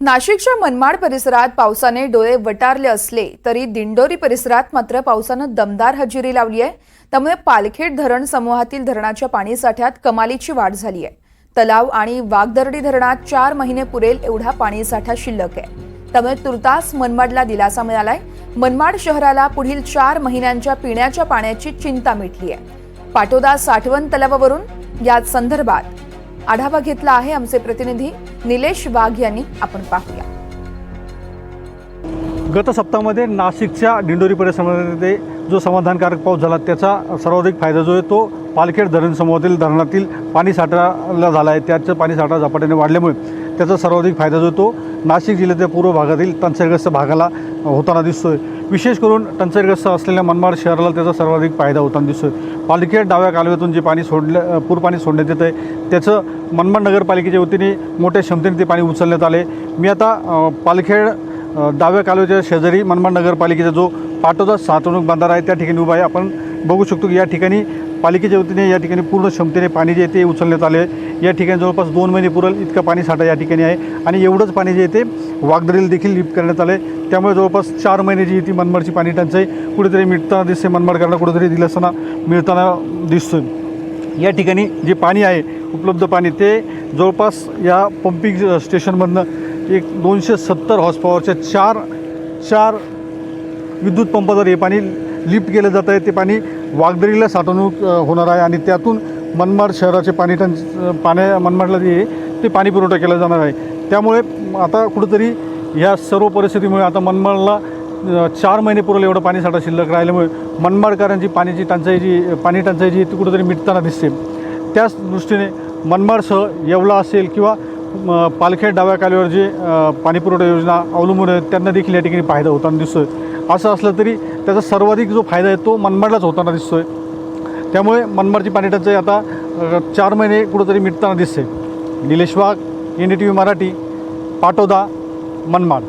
नाशिकच्या मनमाड परिसरात पावसाने डोळे वटारले असले तरी दिंडोरी परिसरात मात्र पावसानं दमदार हजेरी लावली आहे। त्यामुळे पालखेड धरण समूहातील धरणाच्या पाणीसाठ्यात कमालीची वाढ झाली आहे। तलाव आणि वाघदर्डी धरणात 4 महिने पुरेल एवढा पाणीसाठा शिल्लक आहे। त्यामुळे तुर्तास मनमाडला दिलासा मिळालाय। मनमाड शहराला पुढील 4 महिन्यांच्या पिण्याच्या पाण्याची चिंता मिटली आहे। पाटोदा साठवण तलावावरून या संदर्भात आढावा घेतला आहे आमचे प्रतिनिधी निलेश वाघ यांनी। आपण पाहूया। गत सप्ताहामध्ये नाशिकच्या दिंडोरी परिसरामध्ये जो समाधानकारक पाऊस झाला त्याचा सर्वाधिक फायदा जो आहे तो पालखेड धरण समूहातील धरणातील पाणीसाठाला झाला आहे। त्याचं पाणीसाठा झपाट्याने वाढल्यामुळे त्याचा सर्वाधिक फायदा जो आहे तो नाशिक जिल्ह्याच्या पूर्व भागातील टंचाईग्रस्त भागाला होताना दिसतोय। विशेष करून टंचाईग्रस्त असलेल्या मनमाड शहराला त्याचा सर्वाधिक फायदा होताना दिसतोय। पालखेड डाव्या कालव्यातून जे पाणी पूर पाणी सोडण्यात येत आहे त्याचं मनमाड नगरपालिकेच्या वतीने मोठ्या क्षमतेने ते पाणी उचलण्यात आले। मी आता पालखेड डाव्या कालव्याच्या शेजारी मनमाड नगरपालिकेचा जो पाटोदा साठवणूक बंधारा आहे त्या ठिकाणी उभा आहे। आपण बघू शकतो की या ठिकाणी पालिकेच्या वतीने या ठिकाणी पूर्ण क्षमतेने पाणी जे आहे ते उचलण्यात आले आहे। या ठिकाणी जवळपास 2 महिने पुरेल इतका पाणीसाठा या ठिकाणी आहे आणि एवढंच पाणी जे आहे ते वाघदरीला देखील लिफ्ट करण्यात आले। त्यामुळे जवळपास 4 महिने जी ती मनमाडची पाणी टंचाई कुठेतरी मिटताना दिसते, मनमाडकरांना कुठेतरी दिलासा मिळताना दिसतोय। या ठिकाणी जे पाणी आहे उपलब्ध पाणी ते जवळपास या पंपिंग स्टेशनमधनं एक 270 हॉर्स पॉवरच्या 4 विद्युत पंपाद्वारे हे पाणी लिफ्ट केलं जात आहे। ते पाणी वाघदरीला साठवणूक होणार आहे आणि त्यातून मनमाड शहराचे मनमाडला जे आहे ते पाणी पुरवठा केला जाणार आहे। त्यामुळे आता कुठेतरी या सर्व परिस्थितीमुळे आता मनमाडला 4 महिने पुरेल एवढं पाणीसाठा शिल्लक राहिल्यामुळे मनमाडकरांची पाणी टंचाई जी ती कुठेतरी मिटताना दिसते। त्याच दृष्टीने मनमाडसह येवला असेल किंवा पालखेड डाव्या कालव्यावर जे पाणीपुरवठा योजना अवलंबून आहेत त्यांना देखील या ठिकाणी फायदा होताना दिसतोय। असं असलं तरी त्याचा सर्वाधिक जो फायदा आहे तो मनमाडलाच होताना दिसतोय। त्यामुळे मनमाडची पाणी टंचाई आता 4 महिने कुठेतरी मिटताना दिसते। निलेश वाघ, NDTV मराठी, पाटोदा, मनमाड।